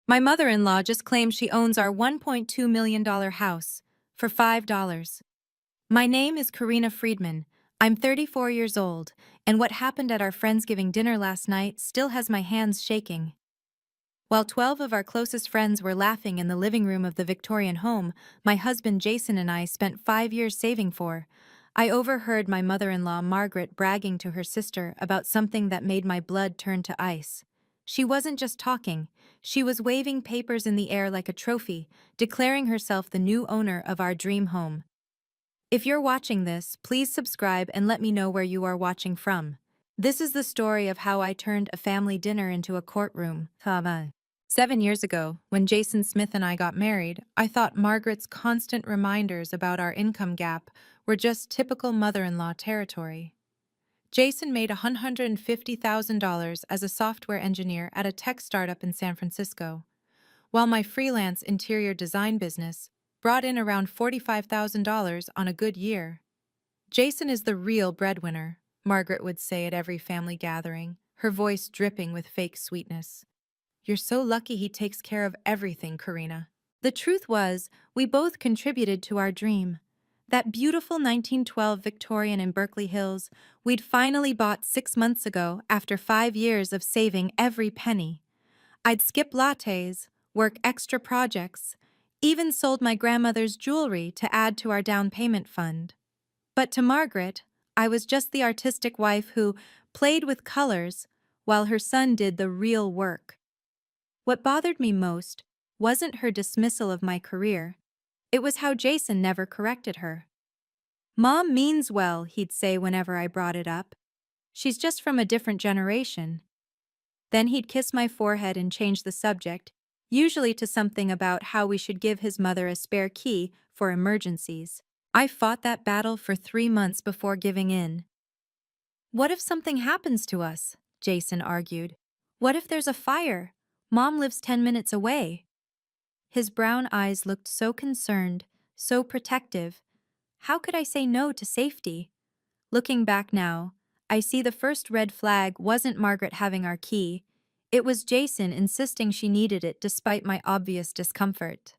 My mother-in-law just claimed she owns our $1.2 million house for $5. My name is Karina Friedman. I'm 34 years old, and what happened at our Friendsgiving dinner last night still has my hands shaking. While 12 of our closest friends were laughing in the living room of the Victorian home my husband Jason and I spent 5 years saving for, I overheard my mother-in-law Margaret bragging to her sister about something that made my blood turn to ice. She wasn't just talking, she was waving papers in the air like a trophy, declaring herself the new owner of our dream home. If you're watching this, please subscribe and let me know where you are watching from. This is the story of how I turned a family dinner into a courtroom. 7 years ago, when Jason Smith and I got married, I thought Margaret's constant reminders about our income gap were just typical mother-in-law territory. Jason made $150,000 as a software engineer at a tech startup in San Francisco, while my freelance interior design business brought in around $45,000 on a good year. Jason is the real breadwinner, Margaret would say at every family gathering, her voice dripping with fake sweetness. You're so lucky he takes care of everything, Karina. The truth was, we both contributed to our dream. That beautiful 1912 Victorian in Berkeley Hills we'd finally bought 6 months ago after 5 years of saving every penny. I'd skip lattes, work extra projects, even sold my grandmother's jewelry to add to our down payment fund. But to Margaret, I was just the artistic wife who played with colors while her son did the real work. What bothered me most wasn't her dismissal of my career. It was how Jason never corrected her. Mom means well, he'd say whenever I brought it up. She's just from a different generation. Then he'd kiss my forehead and change the subject, usually to something about how we should give his mother a spare key for emergencies. I fought that battle for 3 months before giving in. What if something happens to us? Jason argued. What if there's a fire? Mom lives 10 minutes away. His brown eyes looked so concerned, so protective. How could I say no to safety? Looking back now, I see the first red flag wasn't Margaret having our key. It was Jason insisting she needed it despite my obvious discomfort.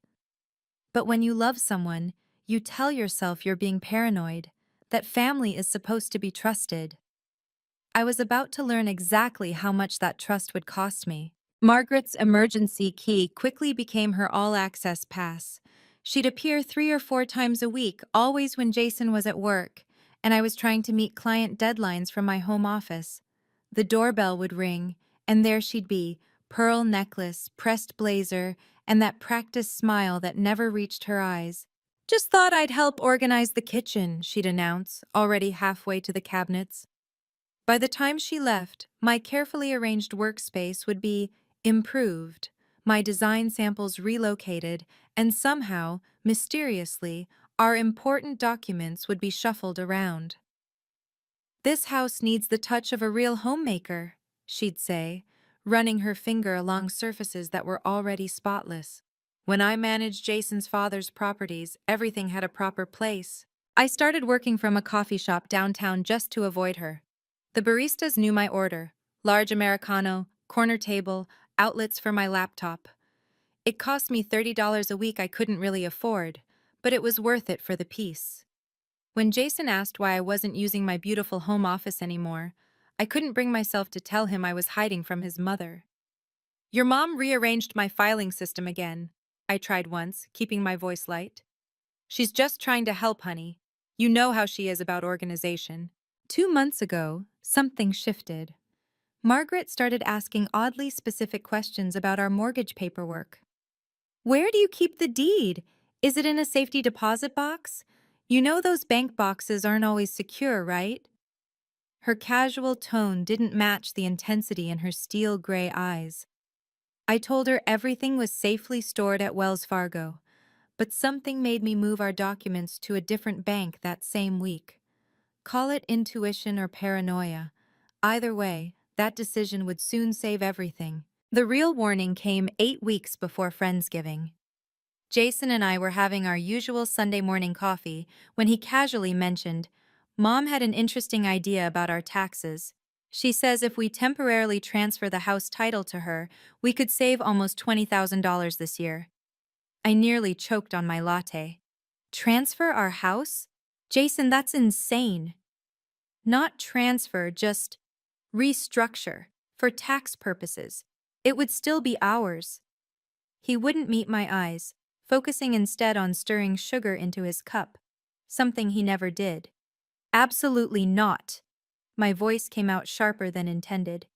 But when you love someone, you tell yourself you're being paranoid, that family is supposed to be trusted. I was about to learn exactly how much that trust would cost me. Margaret's emergency key quickly became her all-access pass. She'd appear 3 or 4 times a week, always when Jason was at work, and I was trying to meet client deadlines from my home office. The doorbell would ring, and there she'd be, pearl necklace, pressed blazer, and that practiced smile that never reached her eyes. Just thought I'd help organize the kitchen, she'd announce, already halfway to the cabinets. By the time she left, my carefully arranged workspace would be improved, my design samples relocated, and somehow, mysteriously, our important documents would be shuffled around. This house needs the touch of a real homemaker, she'd say, running her finger along surfaces that were already spotless. When I managed Jason's father's properties, everything had a proper place. I started working from a coffee shop downtown just to avoid her. The baristas knew my order: large Americano, corner table, outlets for my laptop. It cost me $30 a week I couldn't really afford, but it was worth it for the peace. When Jason asked why I wasn't using my beautiful home office anymore, I couldn't bring myself to tell him I was hiding from his mother. Your mom rearranged my filing system again, I tried once, keeping my voice light. She's just trying to help, honey. You know how she is about organization. 2 months ago, something shifted. Margaret started asking oddly specific questions about our mortgage paperwork. Where do you keep the deed? Is it in a safety deposit box? You know those bank boxes aren't always secure, right? Her casual tone didn't match the intensity in her steel gray eyes. I told her everything was safely stored at Wells Fargo, but something made me move our documents to a different bank that same week. Call it intuition or paranoia. Either way, that decision would soon save everything. The real warning came 8 weeks before Friendsgiving. Jason and I were having our usual Sunday morning coffee when he casually mentioned, Mom had an interesting idea about our taxes. She says if we temporarily transfer the house title to her, we could save almost $20,000 this year. I nearly choked on my latte. Transfer our house? Jason, that's insane. Not transfer, just restructure. For tax purposes. It would still be ours. He wouldn't meet my eyes, focusing instead on stirring sugar into his cup, something he never did. Absolutely not. My voice came out sharper than intended.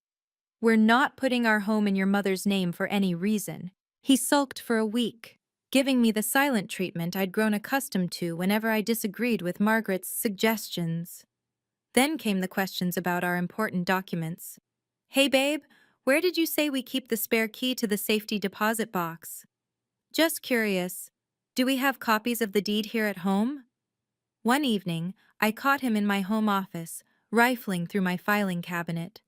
We're not putting our home in your mother's name for any reason. He sulked for a week, giving me the silent treatment I'd grown accustomed to whenever I disagreed with Margaret's suggestions. Then came the questions about our important documents. Hey babe, where did you say we keep the spare key to the safety deposit box? Just curious. Do we have copies of the deed here at home? One evening, I caught him in my home office, rifling through my filing cabinet.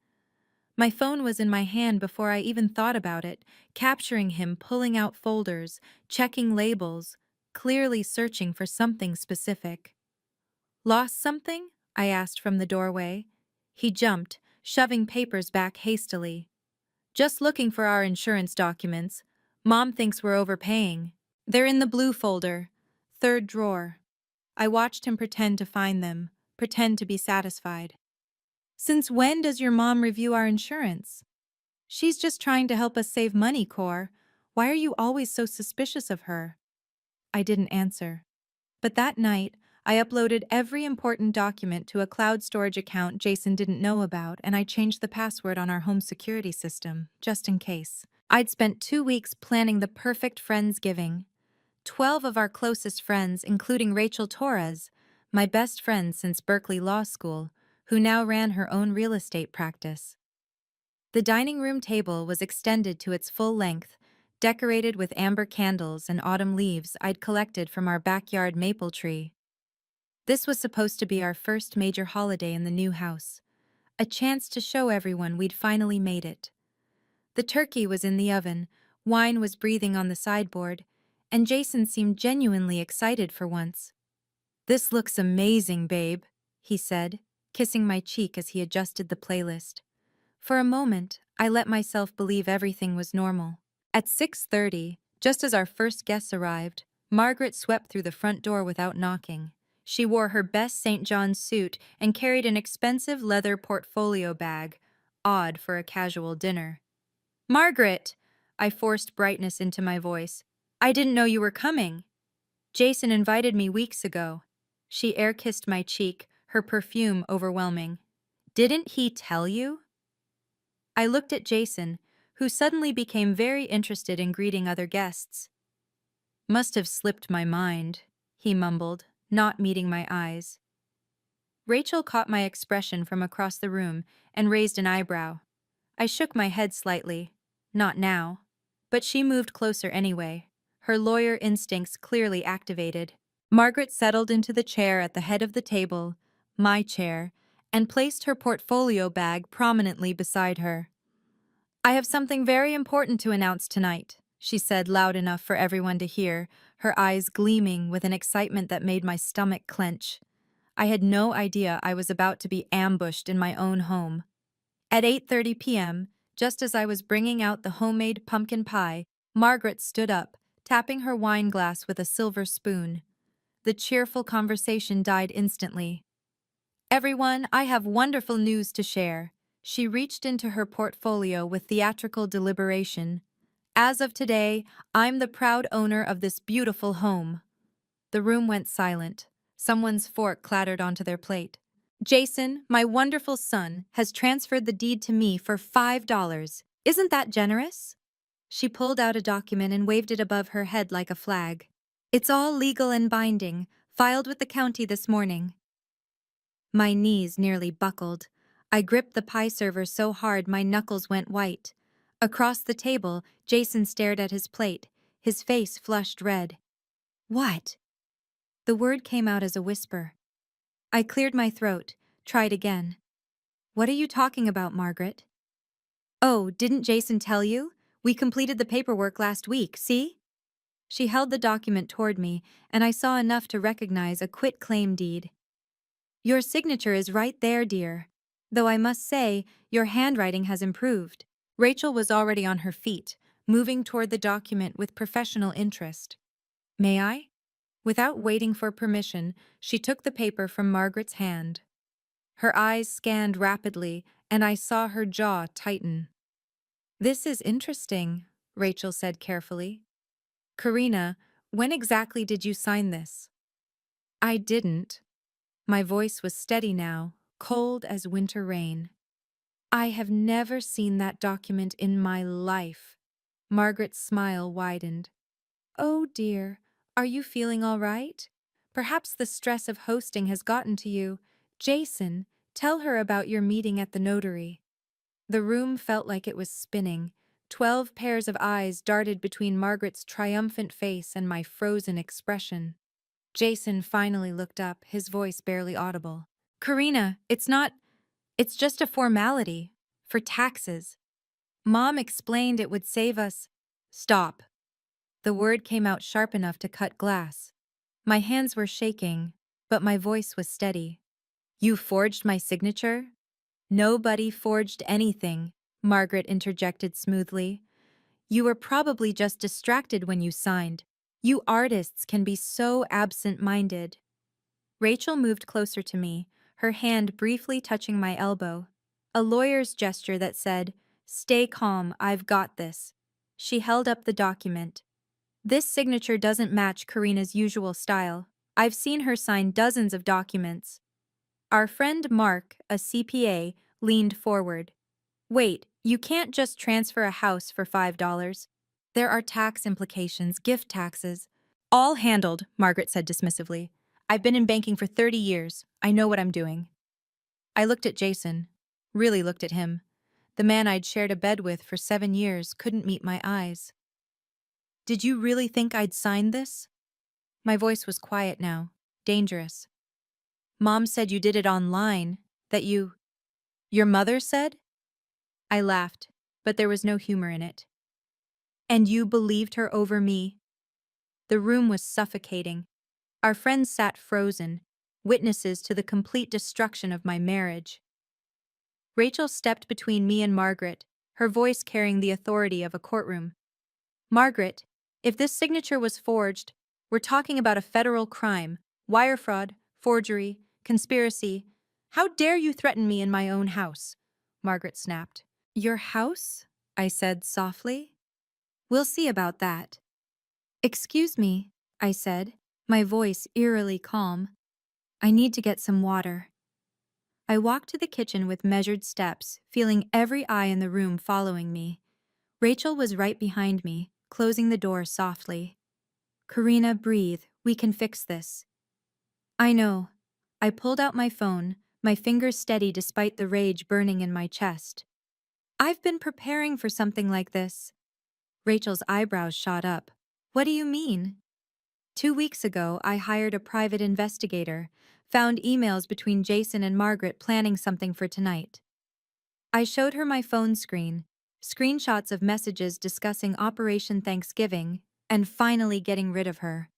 My phone was in my hand before I even thought about it, capturing him pulling out folders, checking labels, clearly searching for something specific. Lost something? I asked from the doorway. He jumped, shoving papers back hastily. Just looking for our insurance documents. Mom thinks we're overpaying. They're in the blue folder, third drawer. I watched him pretend to find them, pretend to be satisfied. Since when does your mom review our insurance? She's just trying to help us save money, Cor. Why are you always so suspicious of her? I didn't answer. But that night, I uploaded every important document to a cloud storage account Jason didn't know about, and I changed the password on our home security system, just in case. I'd spent 2 weeks planning the perfect Friendsgiving. 12 of our closest friends, including Rachel Torres, my best friend since Berkeley Law School, who now ran her own real estate practice. The dining room table was extended to its full length, decorated with amber candles and autumn leaves I'd collected from our backyard maple tree. This was supposed to be our first major holiday in the new house, a chance to show everyone we'd finally made it. The turkey was in the oven, wine was breathing on the sideboard, and Jason seemed genuinely excited for once. "This looks amazing, babe," he said, kissing my cheek as he adjusted the playlist. For a moment, I let myself believe everything was normal. At 6:30, just as our first guests arrived, Margaret swept through the front door without knocking. She wore her best St. John's suit and carried an expensive leather portfolio bag, odd for a casual dinner. "Margaret!" I forced brightness into my voice. "I didn't know you were coming." "Jason invited me weeks ago." She air-kissed my cheek, her perfume overwhelming. "Didn't he tell you?" I looked at Jason, who suddenly became very interested in greeting other guests. "Must have slipped my mind," he mumbled, not meeting my eyes. Rachel caught my expression from across the room and raised an eyebrow. I shook my head slightly. Not now. But she moved closer anyway, her lawyer instincts clearly activated. Margaret settled into the chair at the head of the table, my chair, and placed her portfolio bag prominently beside her. "I have something very important to announce tonight," she said loud enough for everyone to hear, her eyes gleaming with an excitement that made my stomach clench. I had no idea I was about to be ambushed in my own home. At 8:30 p.m., just as I was bringing out the homemade pumpkin pie, Margaret stood up, tapping her wine glass with a silver spoon. The cheerful conversation died instantly. "Everyone, I have wonderful news to share." She reached into her portfolio with theatrical deliberation. "As of today, I'm the proud owner of this beautiful home." The room went silent. Someone's fork clattered onto their plate. "Jason, my wonderful son, has transferred the deed to me for $5. Isn't that generous?" She pulled out a document and waved it above her head like a flag. "It's all legal and binding, filed with the county this morning." My knees nearly buckled. I gripped the pie server so hard my knuckles went white. Across the table, Jason stared at his plate, his face flushed red. "What?" The word came out as a whisper. I cleared my throat, tried again. "What are you talking about, Margaret?" "Oh, didn't Jason tell you? We completed the paperwork last week, see?" She held the document toward me, and I saw enough to recognize a quitclaim deed. "Your signature is right there, dear." Though I must say, your handwriting has improved. Rachel was already on her feet, moving toward the document with professional interest. May I? Without waiting for permission, she took the paper from Margaret's hand. Her eyes scanned rapidly, and I saw her jaw tighten. This is interesting, Rachel said carefully. Karina, when exactly did you sign this? I didn't. My voice was steady now, cold as winter rain. I have never seen that document in my life. Margaret's smile widened. Oh dear, are you feeling all right? Perhaps the stress of hosting has gotten to you. Jason, tell her about your meeting at the notary. The room felt like it was spinning. 12 pairs of eyes darted between Margaret's triumphant face and my frozen expression. Jason finally looked up, his voice barely audible. Karina, it's just a formality. For taxes. Mom explained it would save us. Stop. The word came out sharp enough to cut glass. My hands were shaking, but my voice was steady. You forged my signature? Nobody forged anything, Margaret interjected smoothly. You were probably just distracted when you signed. You artists can be so absent-minded. Rachel moved closer to me, her hand briefly touching my elbow. A lawyer's gesture that said, "Stay calm, I've got this." She held up the document. This signature doesn't match Karina's usual style. I've seen her sign dozens of documents. Our friend Mark, a CPA, leaned forward. Wait, you can't just transfer a house for $5. There are tax implications, gift taxes. All handled, Margaret said dismissively. I've been in banking for 30 years. I know what I'm doing. I looked at Jason. Really looked at him. The man I'd shared a bed with for 7 years couldn't meet my eyes. Did you really think I'd signed this? My voice was quiet now, dangerous. Mom said you did it online, that you... Your mother said? I laughed, but there was no humor in it. And you believed her over me? The room was suffocating. Our friends sat frozen, witnesses to the complete destruction of my marriage. Rachel stepped between me and Margaret, her voice carrying the authority of a courtroom. Margaret, if this signature was forged, we're talking about a federal crime, wire fraud, forgery, conspiracy. How dare you threaten me in my own house? Margaret snapped. Your house? I said softly. We'll see about that. Excuse me, I said, my voice eerily calm. I need to get some water. I walked to the kitchen with measured steps, feeling every eye in the room following me. Rachel was right behind me, closing the door softly. Karina, breathe. We can fix this. I know. I pulled out my phone, my fingers steady despite the rage burning in my chest. I've been preparing for something like this. Rachel's eyebrows shot up. What do you mean? 2 weeks ago, I hired a private investigator, found emails between Jason and Margaret planning something for tonight. I showed her my phone screen, screenshots of messages discussing Operation Thanksgiving, and finally getting rid of her.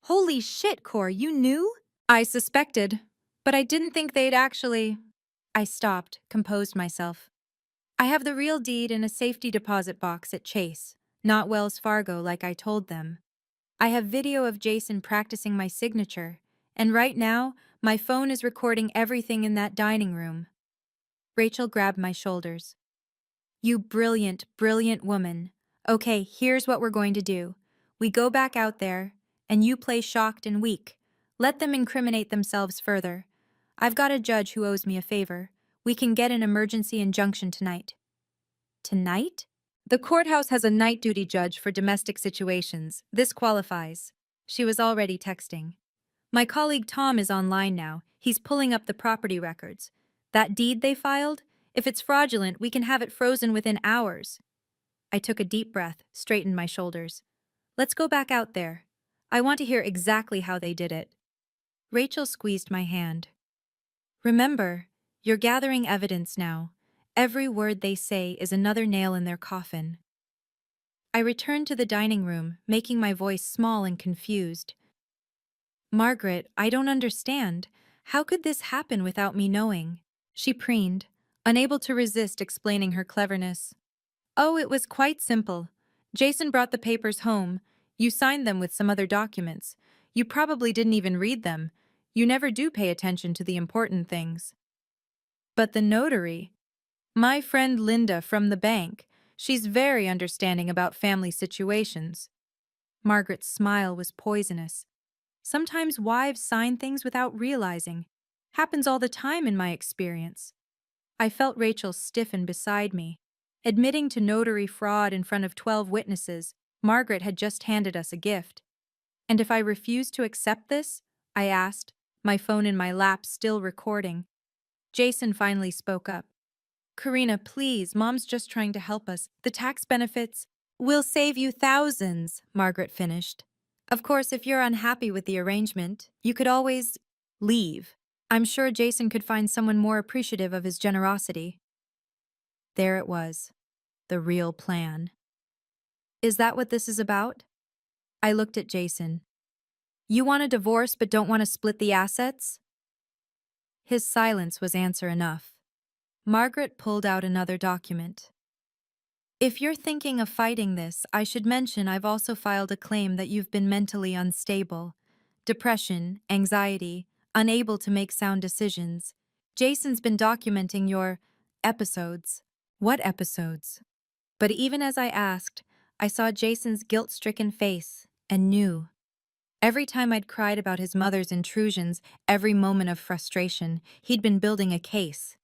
Holy shit, Cor, you knew? I suspected, but I didn't think they'd actually... I stopped, composed myself. I have the real deed in a safety deposit box at Chase, not Wells Fargo like I told them. I have video of Jason practicing my signature, and right now, my phone is recording everything in that dining room. Rachel grabbed my shoulders. You brilliant, brilliant woman. Okay, here's what we're going to do. We go back out there, and you play shocked and weak. Let them incriminate themselves further. I've got a judge who owes me a favor. We can get an emergency injunction tonight. Tonight? The courthouse has a night duty judge for domestic situations. This qualifies. She was already texting. My colleague Tom is online now. He's pulling up the property records. That deed they filed? If it's fraudulent, we can have it frozen within hours. I took a deep breath, straightened my shoulders. Let's go back out there. I want to hear exactly how they did it. Rachel squeezed my hand. Remember, you're gathering evidence now. Every word they say is another nail in their coffin. I returned to the dining room, making my voice small and confused. Margaret, I don't understand. How could this happen without me knowing? She preened, unable to resist explaining her cleverness. Oh, it was quite simple. Jason brought the papers home. You signed them with some other documents. You probably didn't even read them. You never do pay attention to the important things. But the notary? My friend Linda from the bank. She's very understanding about family situations. Margaret's smile was poisonous. Sometimes wives sign things without realizing. Happens all the time in my experience. I felt Rachel stiffen beside me. Admitting to notary fraud in front of 12 witnesses, Margaret had just handed us a gift. And if I refused to accept this? I asked, my phone in my lap still recording. Jason finally spoke up. Karina, please, Mom's just trying to help us. The tax benefits will save you thousands, Margaret finished. Of course, if you're unhappy with the arrangement, you could always leave. I'm sure Jason could find someone more appreciative of his generosity. There it was, the real plan. Is that what this is about? I looked at Jason. You want a divorce but don't want to split the assets? His silence was answer enough. Margaret pulled out another document. If you're thinking of fighting this, I should mention I've also filed a claim that you've been mentally unstable. Depression, anxiety, unable to make sound decisions. Jason's been documenting your episodes. What episodes? But even as I asked, I saw Jason's guilt-stricken face and knew. Every time I'd cried about his mother's intrusions, every moment of frustration, he'd been building a case.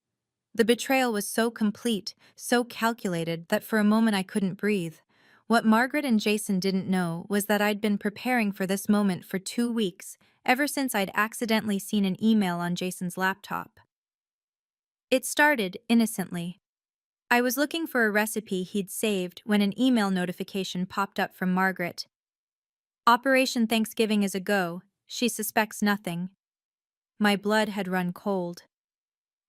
The betrayal was so complete, so calculated, that for a moment I couldn't breathe. What Margaret and Jason didn't know was that I'd been preparing for this moment for 2 weeks, ever since I'd accidentally seen an email on Jason's laptop. It started innocently. I was looking for a recipe he'd saved when an email notification popped up from Margaret. Operation Thanksgiving is a go. She suspects nothing. My blood had run cold.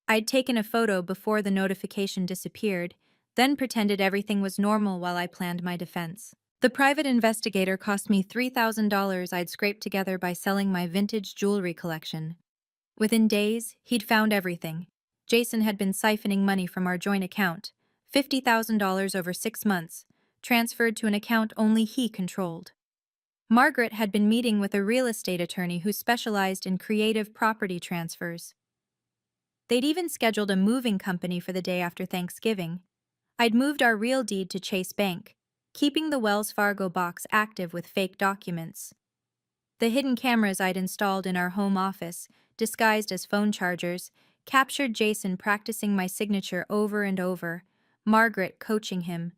I'd taken a photo before the notification disappeared, then pretended everything was normal while I planned my defense. The private investigator cost me $3,000 I'd scraped together by selling my vintage jewelry collection. Within days, he'd found everything. Jason had been siphoning money from our joint account, $50,000 over 6 months, transferred to an account only he controlled. Margaret had been meeting with a real estate attorney who specialized in creative property transfers. They'd even scheduled a moving company for the day after Thanksgiving. I'd moved our real deed to Chase Bank, keeping the Wells Fargo box active with fake documents. The hidden cameras I'd installed in our home office, disguised as phone chargers, captured Jason practicing my signature over and over, Margaret coaching him.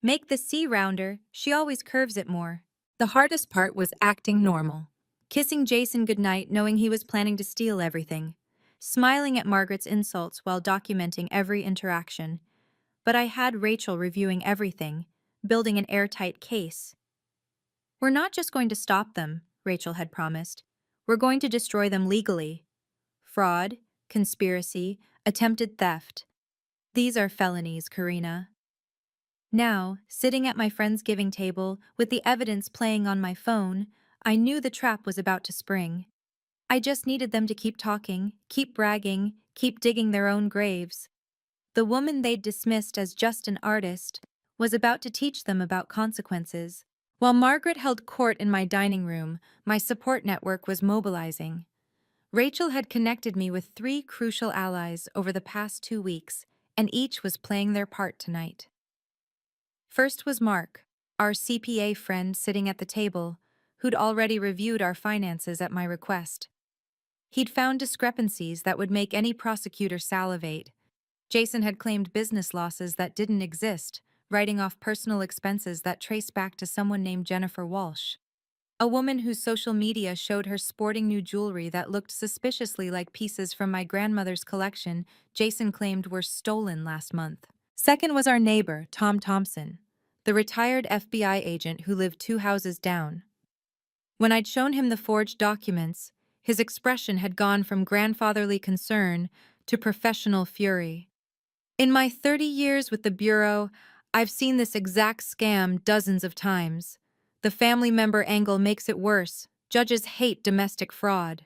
Make the C rounder, she always curves it more. The hardest part was acting normal. Kissing Jason goodnight knowing he was planning to steal everything. Smiling at Margaret's insults while documenting every interaction. But I had Rachel reviewing everything, building an airtight case. We're not just going to stop them, Rachel had promised. We're going to destroy them legally. Fraud, conspiracy, attempted theft. These are felonies, Karina. Now, sitting at my Friendsgiving table, with the evidence playing on my phone, I knew the trap was about to spring. I just needed them to keep talking, keep bragging, keep digging their own graves. The woman they'd dismissed as just an artist was about to teach them about consequences. While Margaret held court in my dining room, my support network was mobilizing. Rachel had connected me with 3 crucial allies over the past 2 weeks, and each was playing their part tonight. First was Mark, our CPA friend sitting at the table, who'd already reviewed our finances at my request. He'd found discrepancies that would make any prosecutor salivate. Jason had claimed business losses that didn't exist, writing off personal expenses that traced back to someone named Jennifer Walsh. A woman whose social media showed her sporting new jewelry that looked suspiciously like pieces from my grandmother's collection Jason claimed were stolen last month. Second was our neighbor, Tom Thompson, the retired FBI agent who lived 2 houses down. When I'd shown him the forged documents, his expression had gone from grandfatherly concern to professional fury. In my 30 years with the Bureau, I've seen this exact scam dozens of times. The family member angle makes it worse. Judges hate domestic fraud.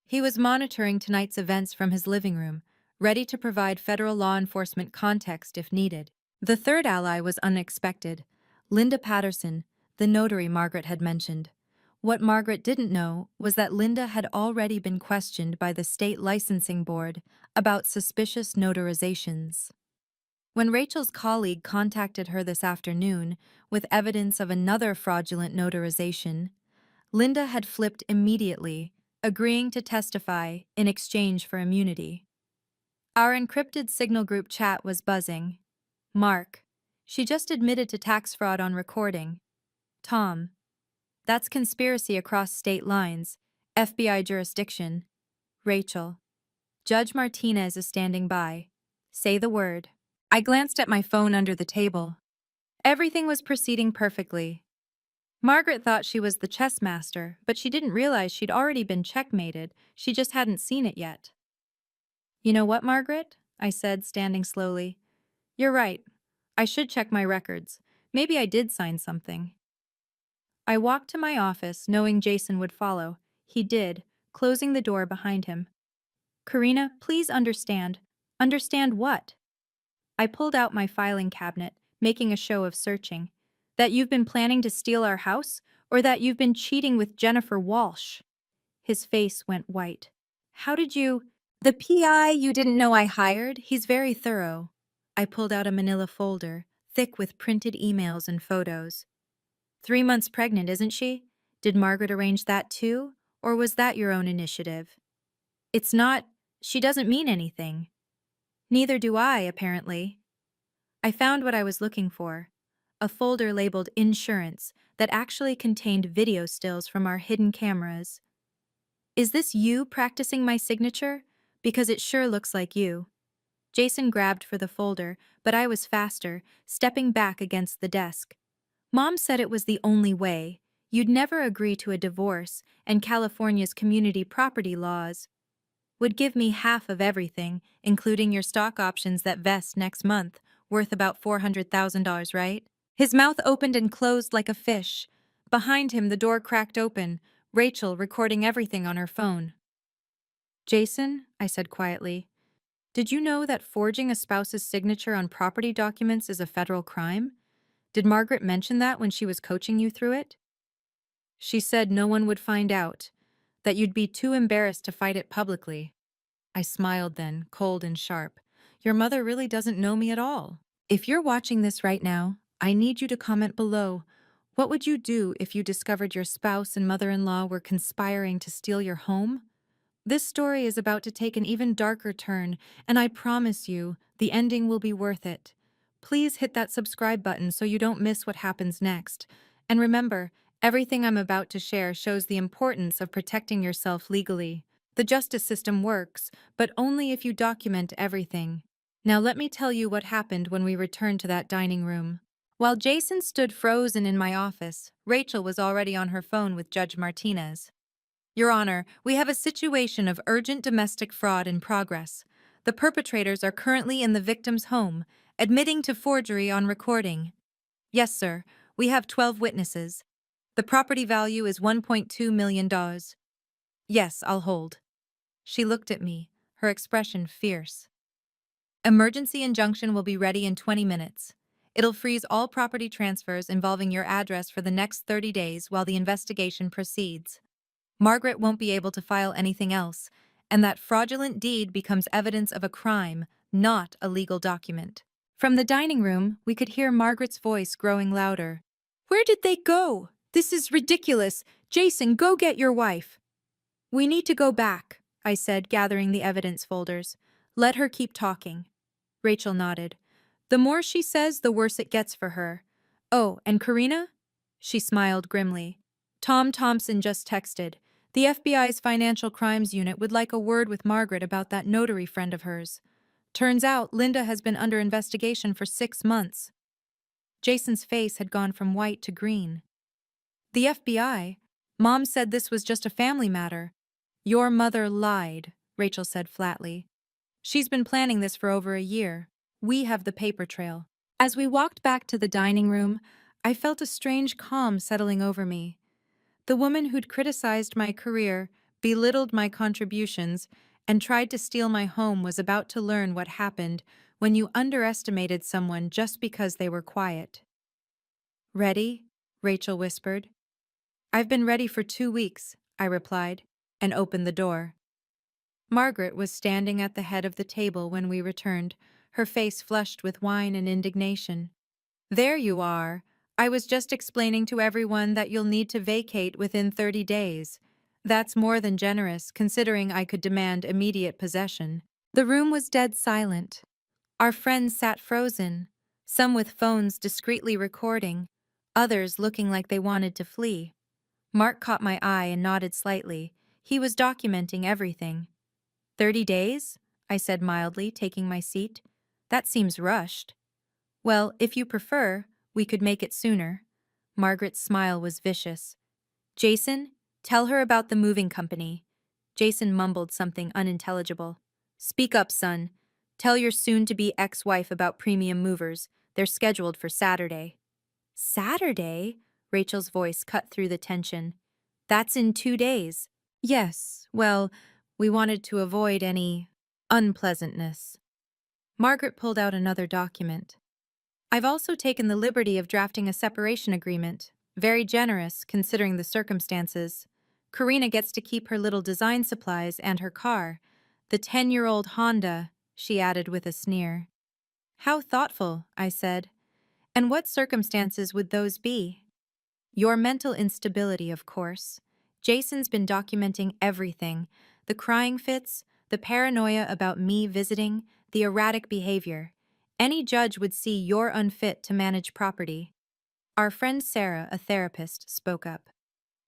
He was monitoring tonight's events from his living room, ready to provide federal law enforcement context if needed. The third ally was unexpected: Linda Patterson, the notary Margaret had mentioned. What Margaret didn't know was that Linda had already been questioned by the state licensing board about suspicious notarizations. When Rachel's colleague contacted her this afternoon with evidence of another fraudulent notarization, Linda had flipped immediately, agreeing to testify in exchange for immunity. Our encrypted Signal group chat was buzzing. Mark: she just admitted to tax fraud on recording. Tom: that's conspiracy across state lines, FBI jurisdiction. Rachel: Judge Martinez is standing by. Say the word. I glanced at my phone under the table. Everything was proceeding perfectly. Margaret thought she was the chess master, but she didn't realize she'd already been checkmated. She just hadn't seen it yet. You know what, Margaret? I said, standing slowly. You're right. I should check my records. Maybe I did sign something. I walked to my office, knowing Jason would follow. He did, closing the door behind him. Karina, please understand. Understand what? I pulled out my filing cabinet, making a show of searching. That you've been planning to steal our house, or that you've been cheating with Jennifer Walsh? His face went white. How did you— The PI you didn't know I hired? He's very thorough. I pulled out a manila folder, thick with printed emails and photos. 3 months pregnant, isn't she? Did Margaret arrange that too, or was that your own initiative? It's not— she doesn't mean anything. Neither do I, apparently. I found what I was looking for: a folder labeled Insurance that actually contained video stills from our hidden cameras. Is this you practicing my signature? Because it sure looks like you. Jason grabbed for the folder, but I was faster, stepping back against the desk. Mom said it was the only way. You'd never agree to a divorce, and California's community property laws would give me half of everything, including your stock options that vest next month, worth about $400,000, right? His mouth opened and closed like a fish. Behind him, the door cracked open, Rachel recording everything on her phone. Jason, I said quietly, did you know that forging a spouse's signature on property documents is a federal crime? Did Margaret mention that when she was coaching you through it? She said no one would find out, that you'd be too embarrassed to fight it publicly. I smiled then, cold and sharp. Your mother really doesn't know me at all. If you're watching this right now, I need you to comment below. What would you do if you discovered your spouse and mother-in-law were conspiring to steal your home? This story is about to take an even darker turn, and I promise you, the ending will be worth it. Please hit that subscribe button so you don't miss what happens next. And remember, everything I'm about to share shows the importance of protecting yourself legally. The justice system works, but only if you document everything. Now let me tell you what happened when we returned to that dining room. While Jason stood frozen in my office, Rachel was already on her phone with Judge Martinez. Your Honor, we have a situation of urgent domestic fraud in progress. The perpetrators are currently in the victim's home, admitting to forgery on recording. Yes, sir. We have 12 witnesses. The property value is $1.2 million. Yes, I'll hold. She looked at me, her expression fierce. Emergency injunction will be ready in 20 minutes. It'll freeze all property transfers involving your address for the next 30 days while the investigation proceeds. Margaret won't be able to file anything else, and that fraudulent deed becomes evidence of a crime, not a legal document. From the dining room, we could hear Margaret's voice growing louder. Where did they go? This is ridiculous. Jason, go get your wife. We need to go back, I said, gathering the evidence folders. Let her keep talking. Rachel nodded. The more she says, the worse it gets for her. Oh, and Karina? She smiled grimly. Tom Thompson just texted. The FBI's Financial Crimes Unit would like a word with Margaret about that notary friend of hers. Turns out Linda has been under investigation for 6 months. Jason's face had gone from white to green. The FBI? Mom said this was just a family matter. Your mother lied, Rachel said flatly. She's been planning this for over a year. We have the paper trail. As we walked back to the dining room, I felt a strange calm settling over me. The woman who'd criticized my career, belittled my contributions, and tried to steal my home was about to learn what happened when you underestimated someone just because they were quiet. Ready? Rachel whispered. I've been ready for 2 weeks, I replied, and opened the door. Margaret was standing at the head of the table when we returned, her face flushed with wine and indignation. There you are. I was just explaining to everyone that you'll need to vacate within 30 days. That's more than generous, considering I could demand immediate possession. The room was dead silent. Our friends sat frozen, some with phones discreetly recording, others looking like they wanted to flee. Mark caught my eye and nodded slightly. He was documenting everything. 30 days? I said mildly, taking my seat. That seems rushed. Well, if you prefer, we could make it sooner. Margaret's smile was vicious. Jason, tell her about the moving company. Jason mumbled something unintelligible. Speak up, son. Tell your soon-to-be ex-wife about premium movers. They're scheduled for Saturday. Saturday? Rachel's voice cut through the tension. That's in 2 days. Yes, well, we wanted to avoid any unpleasantness. Margaret pulled out another document. I've also taken the liberty of drafting a separation agreement. Very generous, considering the circumstances. Karina gets to keep her little design supplies and her car. The 10-year-old Honda, she added with a sneer. How thoughtful, I said. And what circumstances would those be? Your mental instability, of course. Jason's been documenting everything. The crying fits, the paranoia about me visiting, the erratic behavior. Any judge would see you're unfit to manage property. Our friend Sarah, a therapist, spoke up.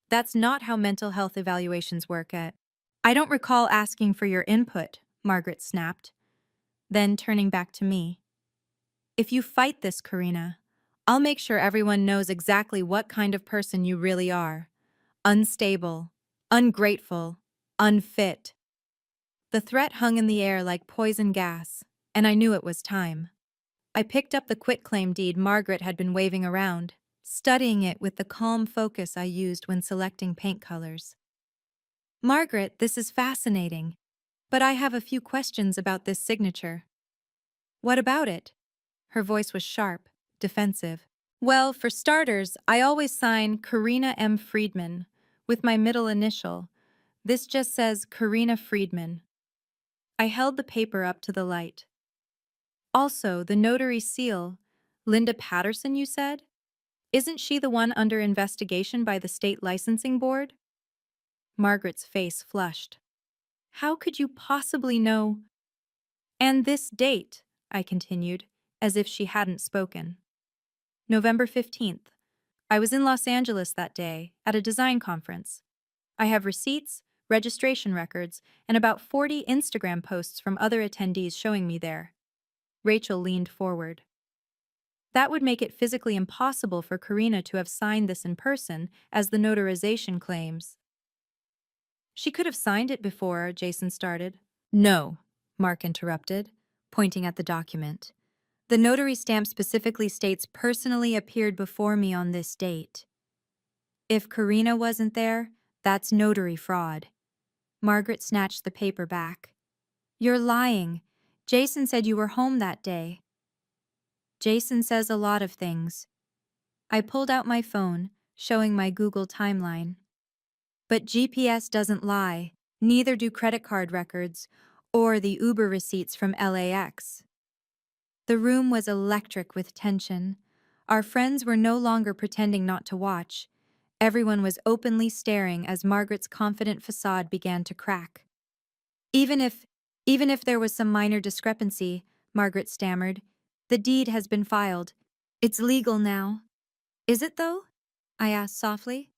That's not how mental health evaluations work at. I don't recall asking for your input, Margaret snapped. Then turning back to me. If you fight this, Karina, I'll make sure everyone knows exactly what kind of person you really are. Unstable, ungrateful, unfit. The threat hung in the air like poison gas, and I knew it was time. I picked up the quitclaim deed Margaret had been waving around, studying it with the calm focus I used when selecting paint colors. Margaret, this is fascinating, but I have a few questions about this signature. What about it? Her voice was sharp, defensive. Well, for starters, I always sign Karina M. Friedman, with my middle initial. This just says Karina Friedman. I held the paper up to the light. Also, the notary seal. Linda Patterson, you said? Isn't she the one under investigation by the state licensing board? Margaret's face flushed. How could you possibly know? And this date, I continued, as if she hadn't spoken. November 15th. I was in Los Angeles that day, at a design conference. I have receipts, registration records, and about 40 Instagram posts from other attendees showing me there. Rachel leaned forward. That would make it physically impossible for Karina to have signed this in person, as the notarization claims. She could have signed it before, Jason started. No, Mark interrupted, pointing at the document. The notary stamp specifically states personally appeared before me on this date. If Karina wasn't there, that's notary fraud. Margaret snatched the paper back. You're lying. Jason said you were home that day. Jason says a lot of things. I pulled out my phone, showing my Google timeline. But GPS doesn't lie, neither do credit card records, or the Uber receipts from LAX. The room was electric with tension. Our friends were no longer pretending not to watch. Everyone was openly staring as Margaret's confident facade began to crack. Even if there was some minor discrepancy, Margaret stammered, the deed has been filed. It's legal now. Is it though? I asked softly.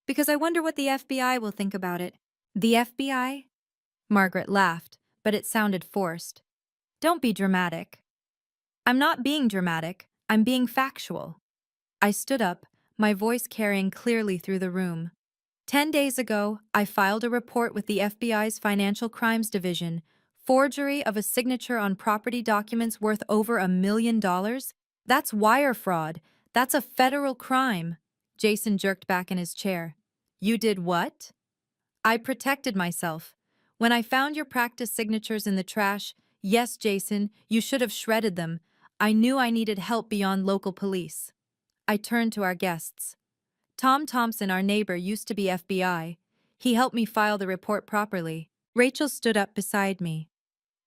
Because I wonder what the FBI will think about it. The FBI? Margaret laughed, but it sounded forced. Don't be dramatic. I'm not being dramatic, I'm being factual. I stood up, my voice carrying clearly through the room. 10 days ago, I filed a report with the FBI's Financial Crimes Division. Forgery of a signature on property documents worth over $1 million? That's wire fraud. That's a federal crime. Jason jerked back in his chair. You did what? I protected myself. When I found your practice signatures in the trash, yes, Jason, you should have shredded them. I knew I needed help beyond local police. I turned to our guests. Tom Thompson, our neighbor, used to be FBI. He helped me file the report properly. Rachel stood up beside me.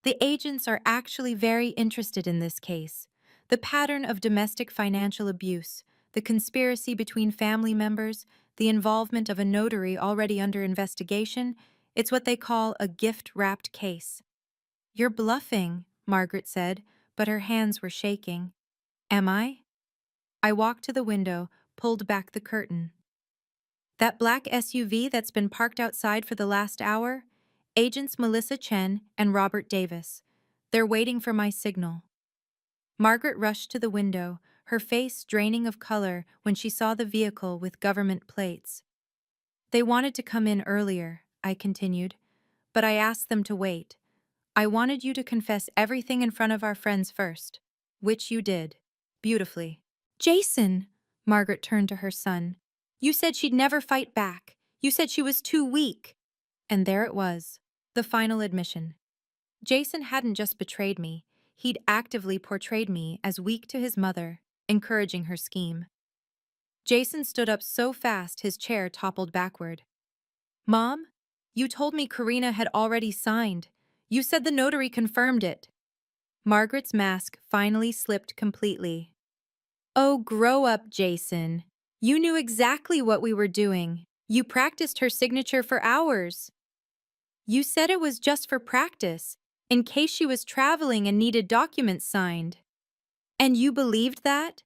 The agents are actually very interested in this case. The pattern of domestic financial abuse, the conspiracy between family members, the involvement of a notary already under investigation, it's what they call a gift-wrapped case. You're bluffing, Margaret said, but her hands were shaking. Am I? I walked to the window, pulled back the curtain. That black SUV that's been parked outside for the last hour? Agents Melissa Chen and Robert Davis. They're waiting for my signal. Margaret rushed to the window, her face draining of color when she saw the vehicle with government plates. They wanted to come in earlier, I continued, but I asked them to wait. I wanted you to confess everything in front of our friends first, which you did. Beautifully. Jason, Margaret turned to her son. You said she'd never fight back. You said she was too weak. And there it was, the final admission. Jason hadn't just betrayed me, he'd actively portrayed me as weak to his mother, encouraging her scheme. Jason stood up so fast his chair toppled backward. Mom, you told me Karina had already signed. You said the notary confirmed it. Margaret's mask finally slipped completely. Oh, grow up, Jason. You knew exactly what we were doing. You practiced her signature for hours. You said it was just for practice, in case she was traveling and needed documents signed. And you believed that?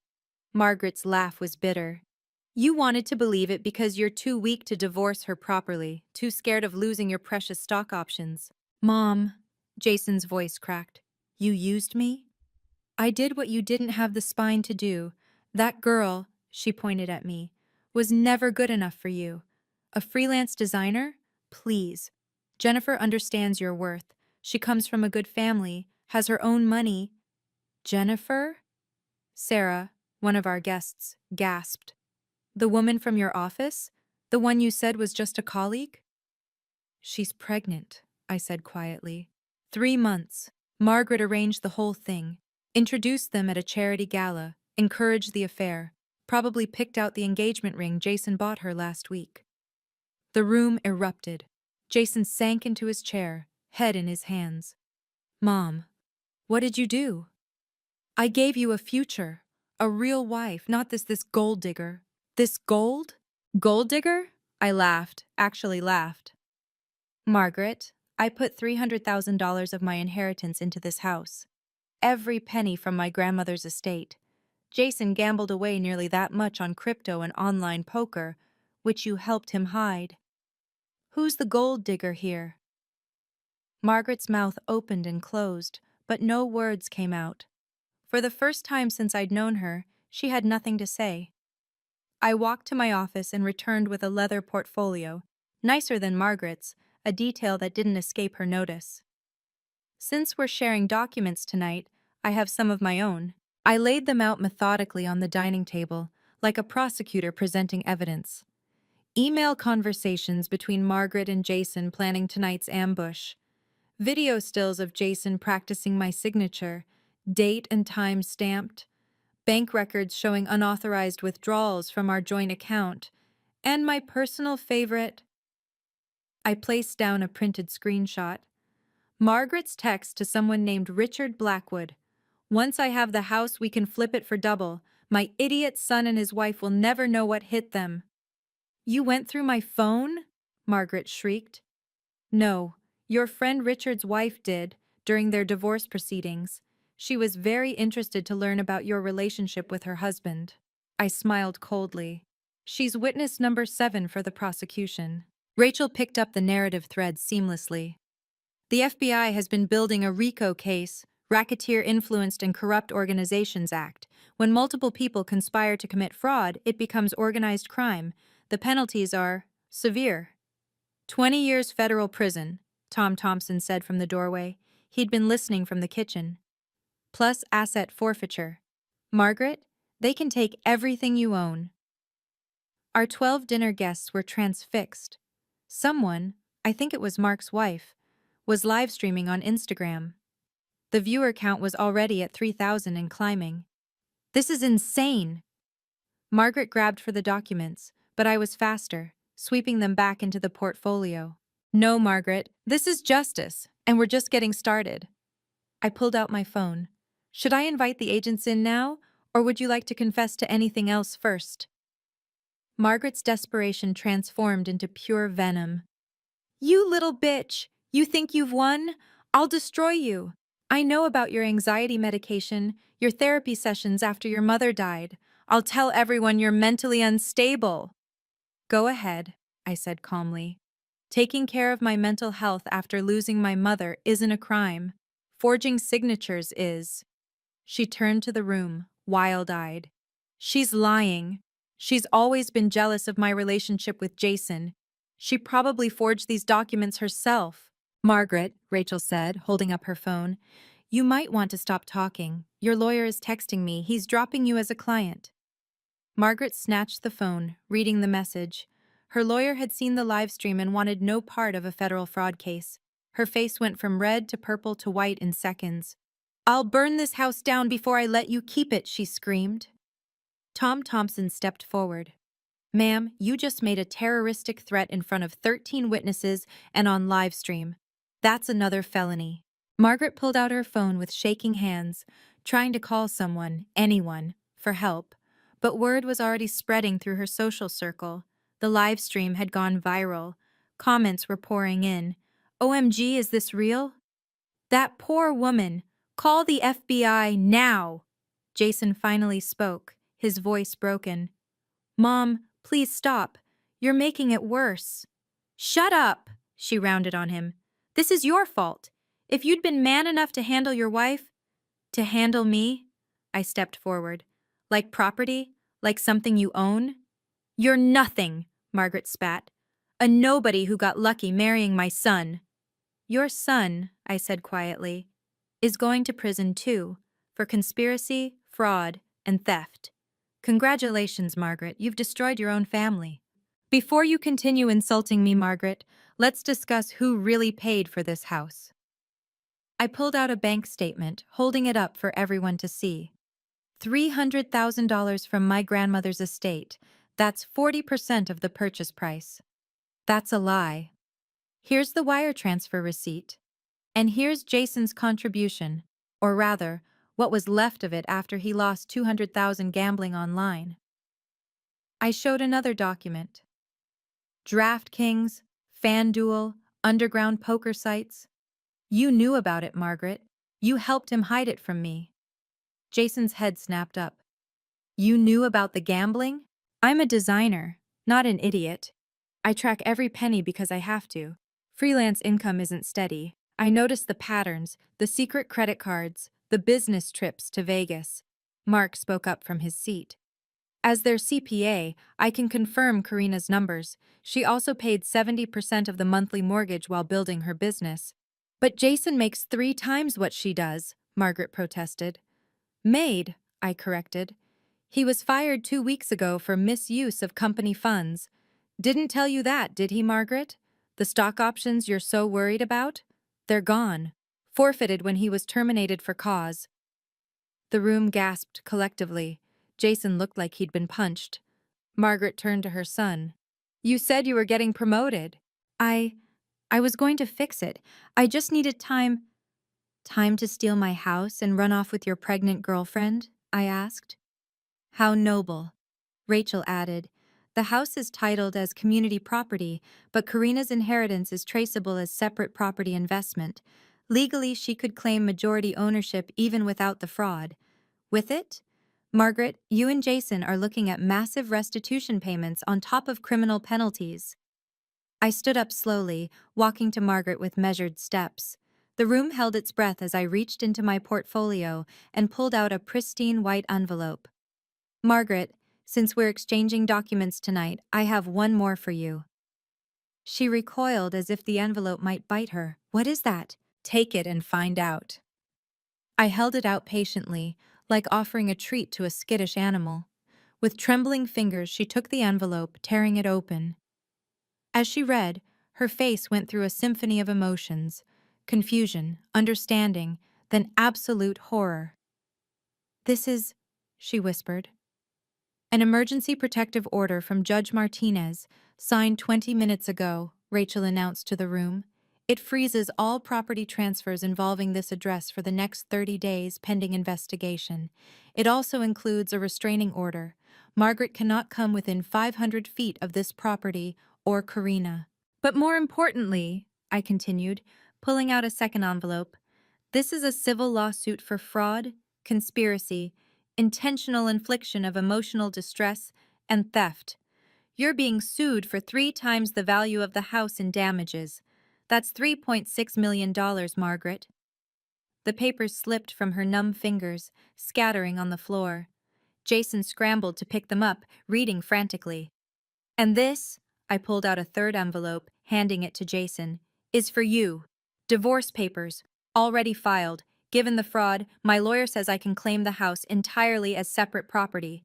Margaret's laugh was bitter. You wanted to believe it because you're too weak to divorce her properly, too scared of losing your precious stock options. Mom, Jason's voice cracked. You used me? I did what you didn't have the spine to do. That girl, she pointed at me, was never good enough for you. A freelance designer? Please. Jennifer understands your worth. She comes from a good family, has her own money. Jennifer? Sarah, one of our guests, gasped. The woman from your office? The one you said was just a colleague? She's pregnant, I said quietly. 3 months. Margaret arranged the whole thing. Introduced them at a charity gala, encouraged the affair, probably picked out the engagement ring Jason bought her last week. The room erupted. Jason sank into his chair, head in his hands. Mom, what did you do? I gave you a future, a real wife, not this gold digger. This gold? Gold digger? I laughed, actually laughed. Margaret, I put $300,000 of my inheritance into this house. Every penny from my grandmother's estate. Jason gambled away nearly that much on crypto and online poker, which you helped him hide. Who's the gold digger here? Margaret's mouth opened and closed, but no words came out. For the first time since I'd known her, she had nothing to say. I walked to my office and returned with a leather portfolio, nicer than Margaret's, a detail that didn't escape her notice. Since we're sharing documents tonight, I have some of my own. I laid them out methodically on the dining table, like a prosecutor presenting evidence. Email conversations between Margaret and Jason planning tonight's ambush. Video stills of Jason practicing my signature, date and time stamped. Bank records showing unauthorized withdrawals from our joint account. And my personal favorite. I placed down a printed screenshot. Margaret's text to someone named Richard Blackwood. Once I have the house, we can flip it for double. My idiot son and his wife will never know what hit them. You went through my phone? Margaret shrieked. No, your friend Richard's wife did, during their divorce proceedings. She was very interested to learn about your relationship with her husband. I smiled coldly. She's witness number 7 for the prosecution. Rachel picked up the narrative thread seamlessly. The FBI has been building a RICO case, Racketeer Influenced and Corrupt Organizations Act. When multiple people conspire to commit fraud, it becomes organized crime. The penalties are severe. 20 years federal prison, Tom Thompson said from the doorway. He'd been listening from the kitchen. Plus asset forfeiture. Margaret, they can take everything you own. Our 12 dinner guests were transfixed. Someone, I think it was Mark's wife, was live streaming on Instagram. The viewer count was already at 3,000 and climbing. This is insane! Margaret grabbed for the documents, but I was faster, sweeping them back into the portfolio. No, Margaret, this is justice, and we're just getting started. I pulled out my phone. Should I invite the agents in now, or would you like to confess to anything else first? Margaret's desperation transformed into pure venom. You little bitch! You think you've won? I'll destroy you. I know about your anxiety medication, your therapy sessions after your mother died. I'll tell everyone you're mentally unstable. Go ahead, I said calmly. Taking care of my mental health after losing my mother isn't a crime. Forging signatures is. She turned to the room, wild-eyed. She's lying. She's always been jealous of my relationship with Jason. She probably forged these documents herself. Margaret, Rachel said, holding up her phone, you might want to stop talking. Your lawyer is texting me. He's dropping you as a client. Margaret snatched the phone, reading the message. Her lawyer had seen the live stream and wanted no part of a federal fraud case. Her face went from red to purple to white in seconds. I'll burn this house down before I let you keep it, she screamed. Tom Thompson stepped forward. Ma'am, you just made a terroristic threat in front of 13 witnesses and on live stream. That's another felony. Margaret pulled out her phone with shaking hands, trying to call someone, anyone, for help. But word was already spreading through her social circle. The live stream had gone viral. Comments were pouring in. OMG, is this real? That poor woman. Call the FBI now. Jason finally spoke, his voice broken. Mom, please stop. You're making it worse. Shut up, she rounded on him. This is your fault. If you'd been man enough to handle your wife, to handle me, I stepped forward. Like property? Like something you own? You're nothing, Margaret spat. A nobody who got lucky marrying my son. Your son, I said quietly, is going to prison too, for conspiracy, fraud, and theft. Congratulations, Margaret, you've destroyed your own family. Before you continue insulting me, Margaret, let's discuss who really paid for this house. I pulled out a bank statement, holding it up for everyone to see. $300,000 from my grandmother's estate. That's 40% of the purchase price. That's a lie. Here's the wire transfer receipt. And here's Jason's contribution, or rather, what was left of it after he lost $200,000 gambling online. I showed another document. DraftKings, FanDuel, underground poker sites. You knew about it, Margaret. You helped him hide it from me. Jason's head snapped up. You knew about the gambling? I'm a designer, not an idiot. I track every penny because I have to. Freelance income isn't steady. I noticed the patterns, the secret credit cards, the business trips to Vegas. Mark spoke up from his seat. As their CPA, I can confirm Karina's numbers. She also paid 70% of the monthly mortgage while building her business. But Jason makes 3 times what she does, Margaret protested. Made, I corrected. He was fired 2 weeks ago for misuse of company funds. Didn't tell you that, did he, Margaret? The stock options you're so worried about? They're gone. Forfeited when he was terminated for cause. The room gasped collectively. Jason looked like he'd been punched. Margaret turned to her son. You said you were getting promoted. I was going to fix it. I just needed time. Time to steal my house and run off with your pregnant girlfriend? I asked. How noble. Rachel added. The house is titled as community property, but Karina's inheritance is traceable as separate property investment. Legally, she could claim majority ownership even without the fraud. With it, Margaret, you and Jason are looking at massive restitution payments on top of criminal penalties. I stood up slowly, walking to Margaret with measured steps. The room held its breath as I reached into my portfolio and pulled out a pristine white envelope. Margaret, since we're exchanging documents tonight, I have one more for you. She recoiled as if the envelope might bite her. What is that? Take it and find out. I held it out patiently, like offering a treat to a skittish animal. With trembling fingers, she took the envelope, tearing it open. As she read, her face went through a symphony of emotions. confusion, understanding, then absolute horror. "This is," she whispered, "an emergency protective order from Judge Martinez, signed 20 minutes ago," Rachel announced to the room. "It freezes all property transfers involving this address for the next 30 days pending investigation. It also includes a restraining order. Margaret cannot come within 500 feet of this property or Karina. But more importantly," I continued, pulling out a second envelope, "this is a civil lawsuit for fraud, conspiracy, intentional infliction of emotional distress, and theft. You're being sued for 3 times the value of the house in damages. That's $3.6 million, Margaret." The papers slipped from her numb fingers, scattering on the floor. Jason scrambled to pick them up, reading frantically. "And this," I pulled out a third envelope, handing it to Jason, "is for you. Divorce papers, already filed. Given the fraud, my lawyer says I can claim the house entirely as separate property."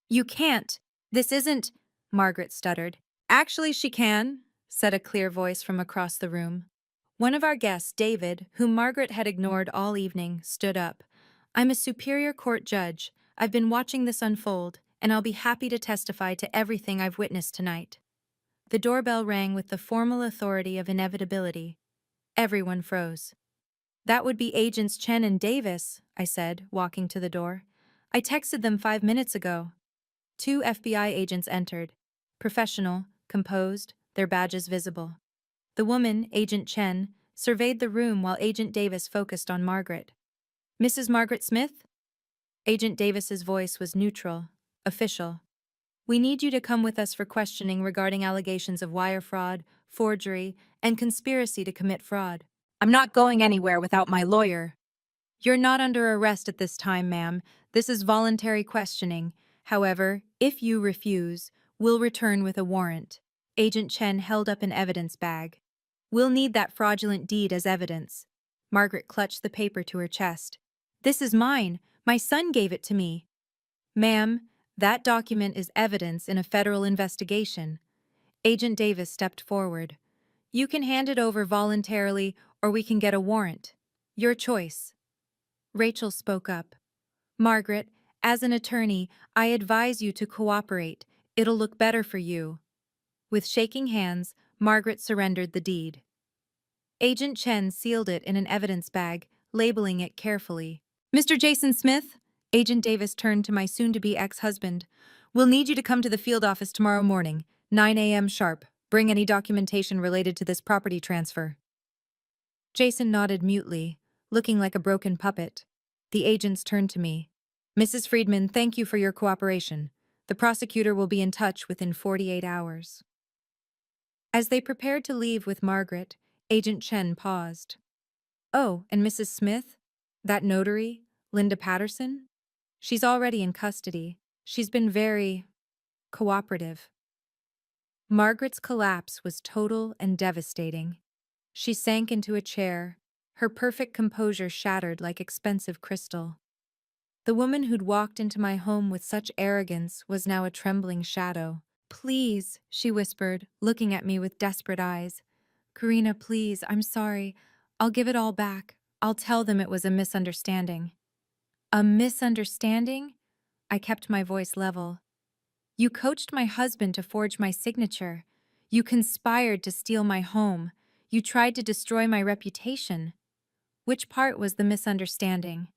"You can't. This isn't," Margaret stuttered. "Actually, she can," said a clear voice from across the room. One of our guests, David, whom Margaret had ignored all evening, stood up. "I'm a Superior Court judge. I've been watching this unfold, and I'll be happy to testify to everything I've witnessed tonight." The doorbell rang with the formal authority of inevitability. Everyone froze. "That would be Agents Chen and Davis," I said, walking to the door. "I texted them 5 minutes ago." 2 FBI agents entered. Professional, composed, their badges visible. The woman, Agent Chen, surveyed the room while Agent Davis focused on Margaret. "Mrs. Margaret Smith?" Agent Davis's voice was neutral, official. "We need you to come with us for questioning regarding allegations of wire fraud, forgery, and conspiracy to commit fraud." "I'm not going anywhere without my lawyer." "You're not under arrest at this time, ma'am. This is voluntary questioning. However, if you refuse, we'll return with a warrant." Agent Chen held up an evidence bag. "We'll need that fraudulent deed as evidence." Margaret clutched the paper to her chest. "This is mine. My son gave it to me." "Ma'am, that document is evidence in a federal investigation." Agent Davis stepped forward. "You can hand it over voluntarily, or we can get a warrant. Your choice." Rachel spoke up. "Margaret, as an attorney, I advise you to cooperate. It'll look better for you." With shaking hands, Margaret surrendered the deed. Agent Chen sealed it in an evidence bag, labeling it carefully. "Mr. Jason Smith," Agent Davis turned to my soon-to-be ex-husband, "we'll need you to come to the field office tomorrow morning, 9 a.m. sharp. Bring any documentation related to this property transfer." Jason nodded mutely, looking like a broken puppet. The agents turned to me. "Mrs. Friedman, thank you for your cooperation. The prosecutor will be in touch within 48 hours." As they prepared to leave with Margaret, Agent Chen paused. "Oh, and Mrs. Smith? That notary, Linda Patterson? She's already in custody. She's been very cooperative." Margaret's collapse was total and devastating. She sank into a chair, her perfect composure shattered like expensive crystal. The woman who'd walked into my home with such arrogance was now a trembling shadow. "Please," she whispered, looking at me with desperate eyes. "Karina, please, I'm sorry. I'll give it all back. I'll tell them it was a misunderstanding." "A misunderstanding?" I kept my voice level. "You coached my husband to forge my signature. You conspired to steal my home. You tried to destroy my reputation. Which part was the misunderstanding?"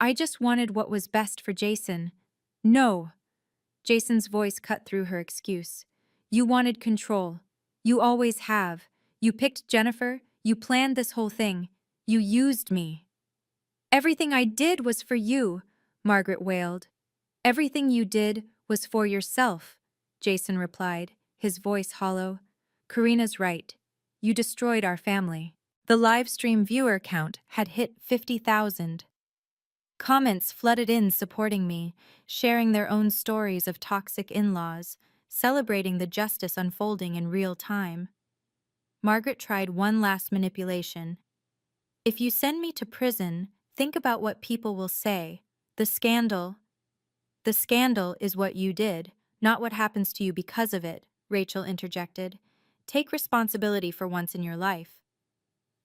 "I just wanted what was best for Jason." "No." Jason's voice cut through her excuse. "You wanted control. You always have. You picked Jennifer. You planned this whole thing. You used me." "Everything I did was for you," Margaret wailed. "Everything you did was for yourself," Jason replied, his voice hollow. "Karina's right. You destroyed our family." The live stream viewer count had hit 50,000. Comments flooded in supporting me, sharing their own stories of toxic in-laws, celebrating the justice unfolding in real time. Margaret tried one last manipulation. "If you send me to prison, think about what people will say. The scandal is what you did, not what happens to you because of it," Rachel interjected. "Take responsibility for once in your life."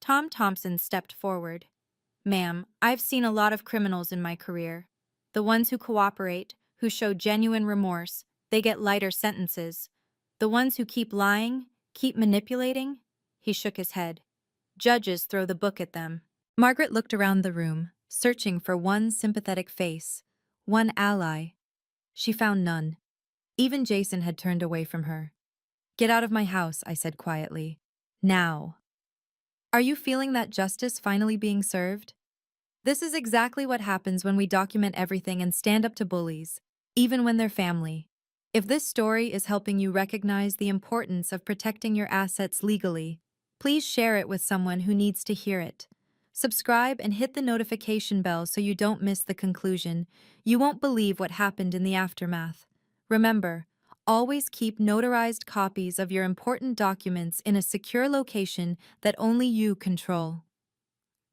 Tom Thompson stepped forward. Ma'am, I've seen a lot of criminals in my career. The ones who cooperate, who show genuine remorse, they get lighter sentences. The ones who keep lying, keep manipulating, he shook his head. Judges throw the book at them. Margaret looked around the room, searching for one sympathetic face, one ally. She found none. Even Jason had turned away from her. Get out of my house, I said quietly. Now. Are you feeling that justice finally being served? This is exactly what happens when we document everything and stand up to bullies, even when they're family. If this story is helping you recognize the importance of protecting your assets legally, please share it with someone who needs to hear it. Subscribe and hit the notification bell so you don't miss the conclusion. You won't believe what happened in the aftermath. Remember, always keep notarized copies of your important documents in a secure location that only you control.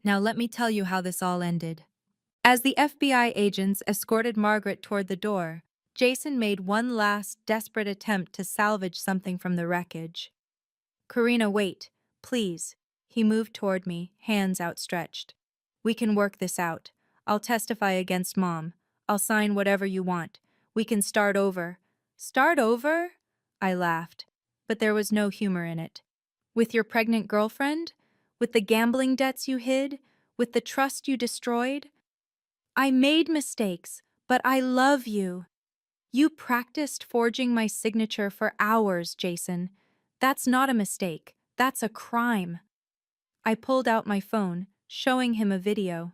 Now let me tell you how this all ended. As the FBI agents escorted Margaret toward the door, Jason made one last desperate attempt to salvage something from the wreckage. Karina, wait, please. He moved toward me, hands outstretched. We can work this out. I'll testify against Mom. I'll sign whatever you want. We can start over. Start over? I laughed, but there was no humor in it. With your pregnant girlfriend? With the gambling debts you hid? With the trust you destroyed? I made mistakes, but I love you. You practiced forging my signature for hours, Jason. That's not a mistake. That's a crime. I pulled out my phone, showing him a video.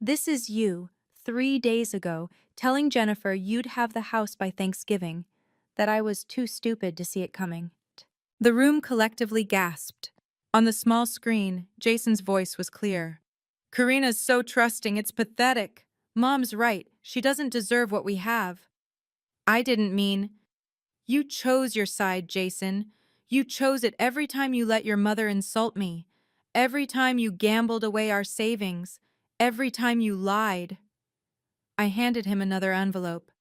This is you, 3 days ago, telling Jennifer you'd have the house by Thanksgiving, that I was too stupid to see it coming. The room collectively gasped. On the small screen, Jason's voice was clear. Karina's so trusting, it's pathetic. Mom's right, she doesn't deserve what we have. I didn't mean. You chose your side, Jason. You chose it every time you let your mother insult me. Every time you gambled away our savings. Every time you lied. I handed him another envelope.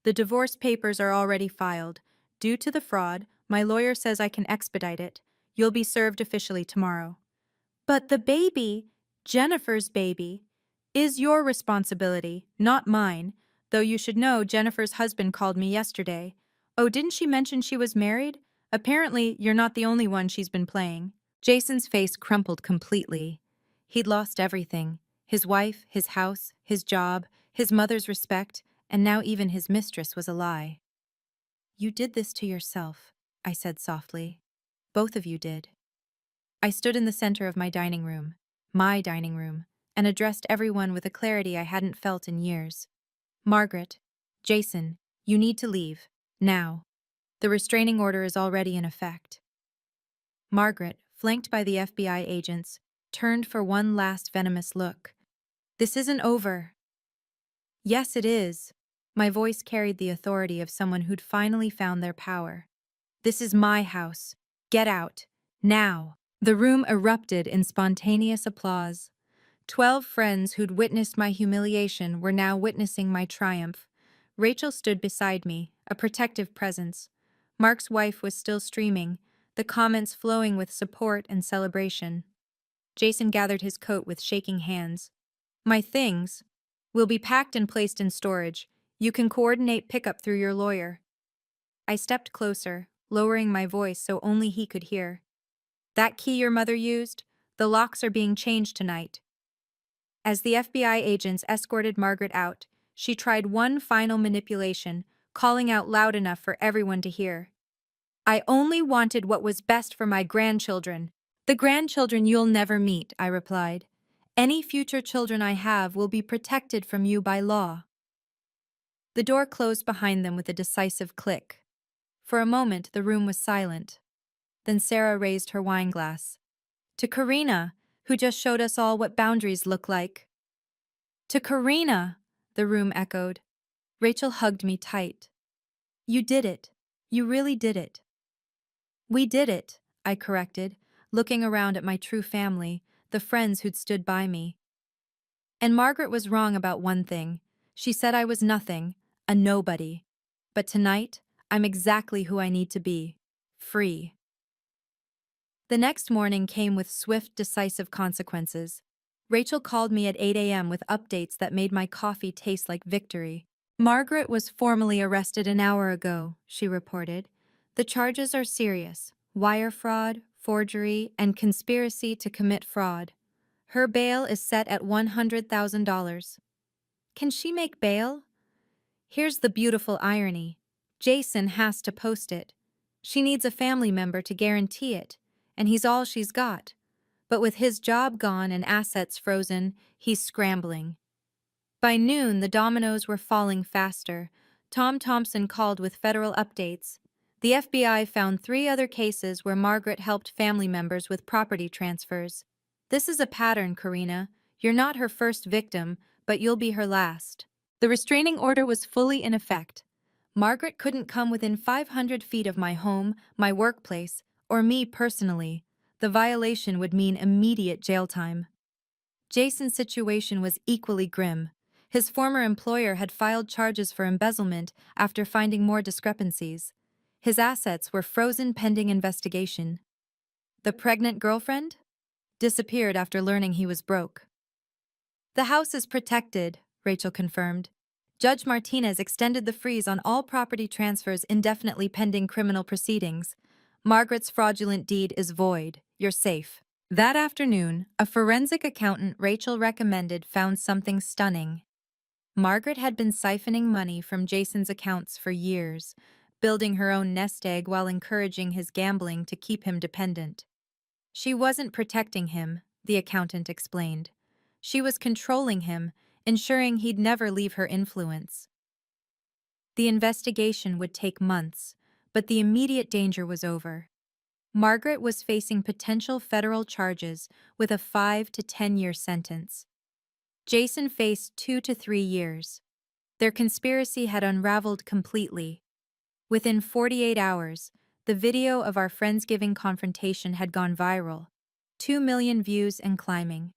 The divorce papers are already filed. Due to the fraud, my lawyer says I can expedite it. You'll be served officially tomorrow. But the baby, Jennifer's baby, is your responsibility, not mine, though you should know Jennifer's husband called me yesterday. Oh, didn't she mention she was married? Apparently, you're not the only one she's been playing. Jason's face crumpled completely. He'd lost everything. His wife, his house, his job, his mother's respect, and now even his mistress was a lie. You did this to yourself, I said softly. Both of you did. I stood in the center of my dining room, and addressed everyone with a clarity I hadn't felt in years. Margaret, Jason, you need to leave, now. The restraining order is already in effect. Margaret, flanked by the FBI agents, turned for one last venomous look. This isn't over. Yes, it is. My voice carried the authority of someone who'd finally found their power. This is my house. Get out. Now. The room erupted in spontaneous applause. 12 friends who'd witnessed my humiliation were now witnessing my triumph. Rachel stood beside me, a protective presence. Mark's wife was still streaming, the comments flowing with support and celebration. Jason gathered his coat with shaking hands. My things will be packed and placed in storage. You can coordinate pickup through your lawyer. I stepped closer, lowering my voice so only he could hear. That key your mother used? The locks are being changed tonight. As the FBI agents escorted Margaret out, she tried one final manipulation, calling out loud enough for everyone to hear. I only wanted what was best for my grandchildren. The grandchildren you'll never meet, I replied. Any future children I have will be protected from you by law. The door closed behind them with a decisive click. For a moment, the room was silent. Then Sarah raised her wineglass. To Karina, who just showed us all what boundaries look like. To Karina, the room echoed. Rachel hugged me tight. You did it. You really did it. We did it, I corrected, looking around at my true family, the friends who'd stood by me. And Margaret was wrong about one thing. She said I was nothing, a nobody. But tonight, I'm exactly who I need to be. Free. The next morning came with swift, decisive consequences. Rachel called me at 8 a.m. with updates that made my coffee taste like victory. Margaret was formally arrested an hour ago, she reported. The charges are serious: wire fraud, forgery, and conspiracy to commit fraud. Her bail is set at $100,000. Can she make bail? Here's the beautiful irony. Jason has to post it. She needs a family member to guarantee it, and he's all she's got. But with his job gone and assets frozen, he's scrambling. By noon, the dominoes were falling faster. Tom Thompson called with federal updates. The FBI found 3 other cases where Margaret helped family members with property transfers. This is a pattern, Karina. You're not her first victim, but you'll be her last. The restraining order was fully in effect. Margaret couldn't come within 500 feet of my home, my workplace, or me personally. The violation would mean immediate jail time. Jason's situation was equally grim. His former employer had filed charges for embezzlement after finding more discrepancies. His assets were frozen pending investigation. The pregnant girlfriend? Disappeared after learning he was broke. The house is protected, Rachel confirmed. Judge Martinez extended the freeze on all property transfers indefinitely pending criminal proceedings. Margaret's fraudulent deed is void. You're safe. That afternoon, a forensic accountant Rachel recommended found something stunning. Margaret had been siphoning money from Jason's accounts for years, building her own nest egg while encouraging his gambling to keep him dependent. She wasn't protecting him, the accountant explained. She was controlling him, ensuring he'd never leave her influence. The investigation would take months, but the immediate danger was over. Margaret was facing potential federal charges with a 5 to 10-year sentence. Jason faced 2 to 3 years. Their conspiracy had unraveled completely. Within 48 hours, the video of our Friendsgiving confrontation had gone viral. 2 million views and climbing.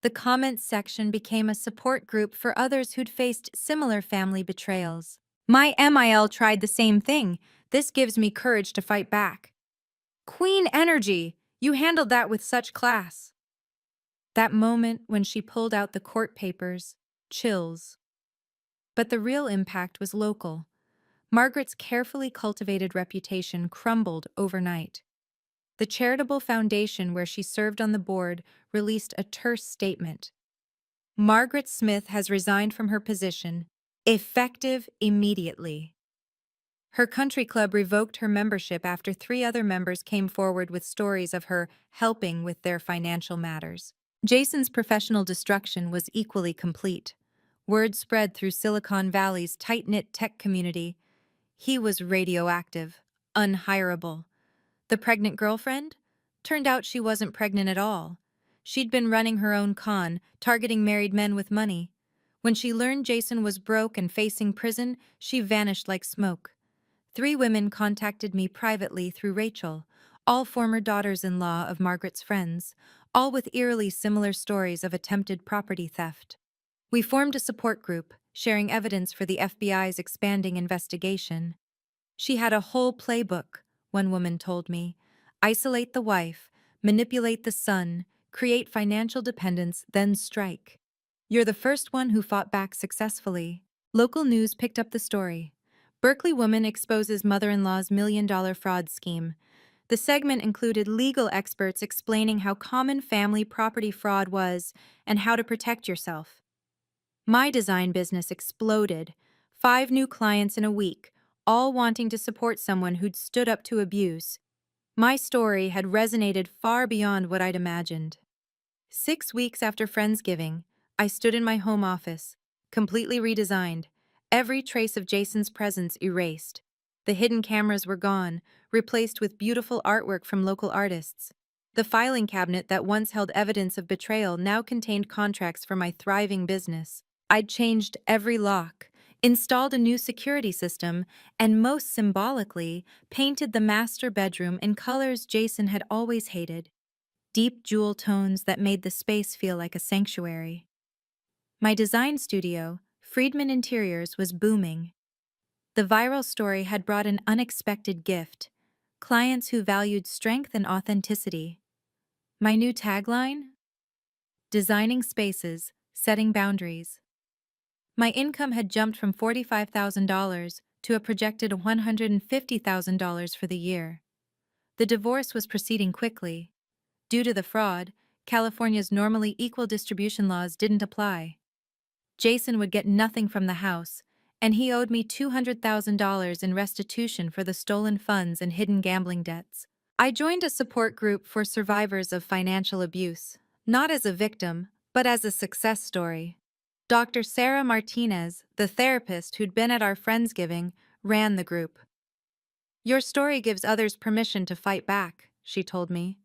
The comments section became a support group for others who'd faced similar family betrayals. My MIL tried the same thing. This gives me courage to fight back. Queen energy! You handled that with such class. That moment when she pulled out the court papers, chills. But the real impact was local. Margaret's carefully cultivated reputation crumbled overnight. The charitable foundation where she served on the board released a terse statement. Margaret Smith has resigned from her position, effective immediately. Her country club revoked her membership after 3 other members came forward with stories of her helping with their financial matters. Jason's professional destruction was equally complete. Word spread through Silicon Valley's tight-knit tech community. He was radioactive, unhireable. The pregnant girlfriend? Turned out she wasn't pregnant at all. She'd been running her own con, targeting married men with money. When she learned Jason was broke and facing prison, she vanished like smoke. 3 women contacted me privately through Rachel, all former daughters-in-law of Margaret's friends, all with eerily similar stories of attempted property theft. We formed a support group, sharing evidence for the FBI's expanding investigation. She had a whole playbook, one woman told me. Isolate the wife, manipulate the son, create financial dependence, then strike. You're the first one who fought back successfully. Local news picked up the story. Berkeley woman exposes mother-in-law's $1 million fraud scheme. The segment included legal experts explaining how common family property fraud was and how to protect yourself. My design business exploded. 5 new clients in a week, all wanting to support someone who'd stood up to abuse. My story had resonated far beyond what I'd imagined. 6 weeks after Friendsgiving, I stood in my home office, completely redesigned, every trace of Jason's presence erased. The hidden cameras were gone, replaced with beautiful artwork from local artists. The filing cabinet that once held evidence of betrayal now contained contracts for my thriving business. I'd changed every lock, installed a new security system, and most symbolically, painted the master bedroom in colors Jason had always hated. Deep jewel tones that made the space feel like a sanctuary. My design studio, Friedman Interiors, was booming. The viral story had brought an unexpected gift: clients who valued strength and authenticity. My new tagline? Designing spaces, setting boundaries. My income had jumped from $45,000 to a projected $150,000 for the year. The divorce was proceeding quickly. Due to the fraud, California's normally equal distribution laws didn't apply. Jason would get nothing from the house, and he owed me $200,000 in restitution for the stolen funds and hidden gambling debts. I joined a support group for survivors of financial abuse, not as a victim, but as a success story. Dr. Sarah Martinez, the therapist who'd been at our Friendsgiving, ran the group. Your story gives others permission to fight back, she told me.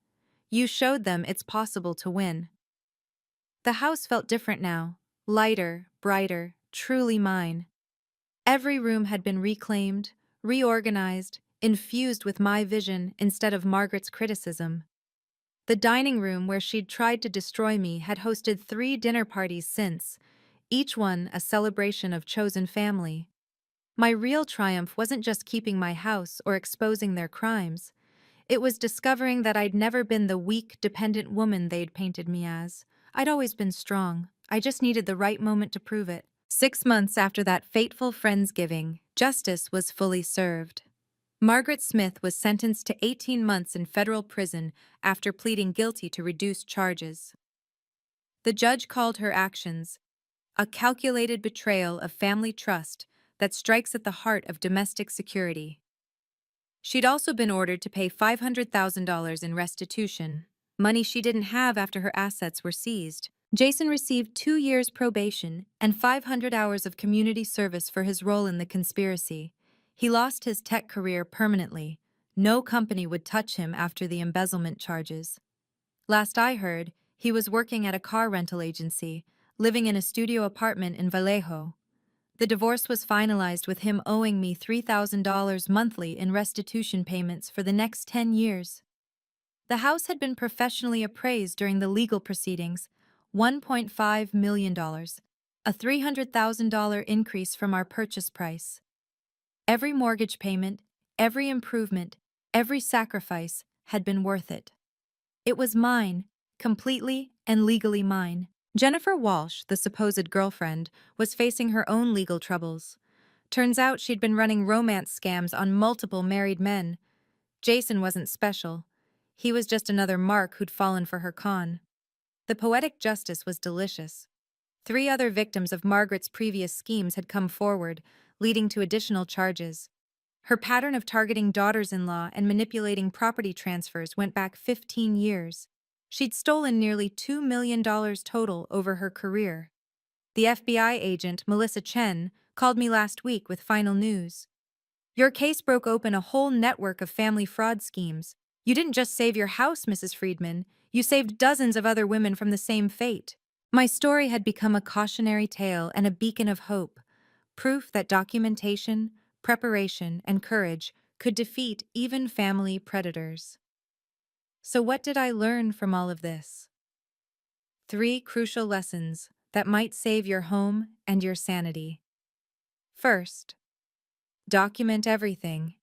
You showed them it's possible to win. The house felt different now, lighter, brighter, truly mine. Every room had been reclaimed, reorganized, infused with my vision instead of Margaret's criticism. The dining room where she'd tried to destroy me had hosted 3 dinner parties since, each one a celebration of chosen family. My real triumph wasn't just keeping my house or exposing their crimes. It was discovering that I'd never been the weak, dependent woman they'd painted me as. I'd always been strong. I just needed the right moment to prove it. 6 months after that fateful Friendsgiving, justice was fully served. Margaret Smith was sentenced to 18 months in federal prison after pleading guilty to reduced charges. The judge called her actions a calculated betrayal of family trust that strikes at the heart of domestic security. She'd also been ordered to pay $500,000 in restitution, money she didn't have after her assets were seized. Jason received 2 years probation and 500 hours of community service for his role in the conspiracy. He lost his tech career permanently. No company would touch him after the embezzlement charges. Last I heard, he was working at a car rental agency, living in a studio apartment in Vallejo. The divorce was finalized with him owing me $3,000 monthly in restitution payments for the next 10 years. The house had been professionally appraised during the legal proceedings, $1.5 million, a $300,000 increase from our purchase price. Every mortgage payment, every improvement, every sacrifice had been worth it. It was mine, completely and legally mine. Jennifer Walsh, the supposed girlfriend, was facing her own legal troubles. Turns out she'd been running romance scams on multiple married men. Jason wasn't special. He was just another mark who'd fallen for her con. The poetic justice was delicious. 3 other victims of Margaret's previous schemes had come forward, leading to additional charges. Her pattern of targeting daughters-in-law and manipulating property transfers went back 15 years. She'd stolen nearly $2 million total over her career. The FBI agent, Melissa Chen, called me last week with final news. Your case broke open a whole network of family fraud schemes. You didn't just save your house, Mrs. Friedman. You saved dozens of other women from the same fate. My story had become a cautionary tale and a beacon of hope, proof that documentation, preparation, and courage could defeat even family predators. So what did I learn from all of this? 3 crucial lessons that might save your home and your sanity. First, document everything.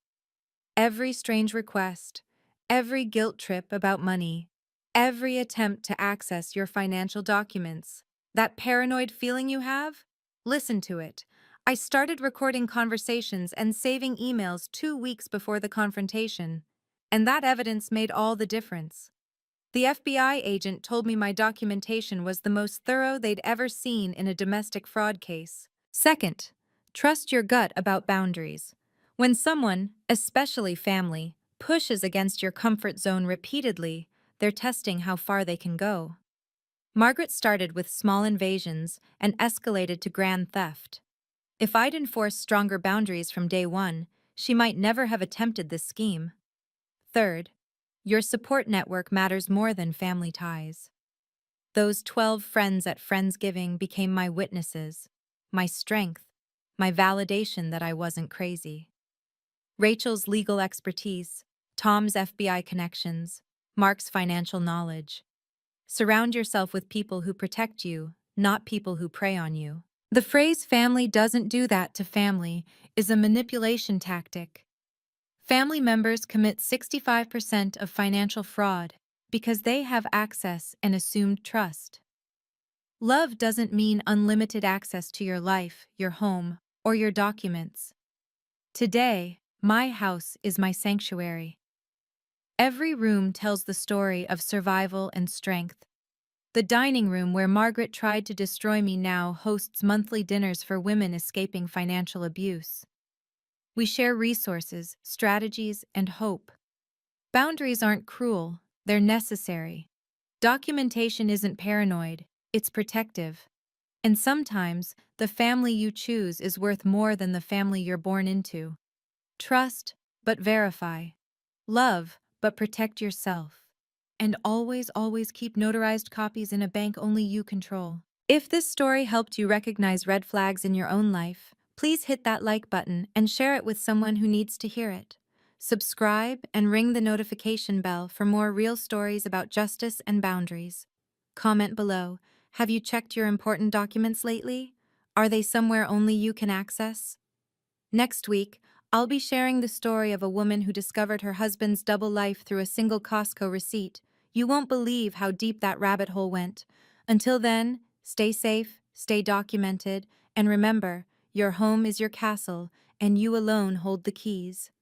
Every strange request, every guilt trip about money, every attempt to access your financial documents. That paranoid feeling you have? Listen to it. I started recording conversations and saving emails 2 weeks before the confrontation, and that evidence made all the difference. The FBI agent told me my documentation was the most thorough they'd ever seen in a domestic fraud case. Second, trust your gut about boundaries. When someone, especially family, pushes against your comfort zone repeatedly, they're testing how far they can go. Margaret started with small invasions and escalated to grand theft. If I'd enforced stronger boundaries from day one, she might never have attempted this scheme. Third, your support network matters more than family ties. Those 12 friends at Friendsgiving became my witnesses, my strength, my validation that I wasn't crazy. Rachel's legal expertise, Tom's FBI connections, Mark's financial knowledge. Surround yourself with people who protect you, not people who prey on you. The phrase "family doesn't do that to family" is a manipulation tactic. Family members commit 65% of financial fraud because they have access and assumed trust. Love doesn't mean unlimited access to your life, your home, or your documents. Today, my house is my sanctuary. Every room tells the story of survival and strength. The dining room where Margaret tried to destroy me now hosts monthly dinners for women escaping financial abuse. We share resources, strategies, and hope. Boundaries aren't cruel, they're necessary. Documentation isn't paranoid, it's protective. And sometimes, the family you choose is worth more than the family you're born into. Trust, but verify. Love, but protect yourself. And always keep notarized copies in a bank only you control. If this story helped you recognize red flags in your own life, please hit that like button and share it with someone who needs to hear it. Subscribe and ring the notification bell for more real stories about justice and boundaries. Comment below. Have you checked your important documents lately? Are they somewhere only you can access? Next week, I'll be sharing the story of a woman who discovered her husband's double life through a single Costco receipt. You won't believe how deep that rabbit hole went. Until then, stay safe, stay documented, and remember, your home is your castle, and you alone hold the keys.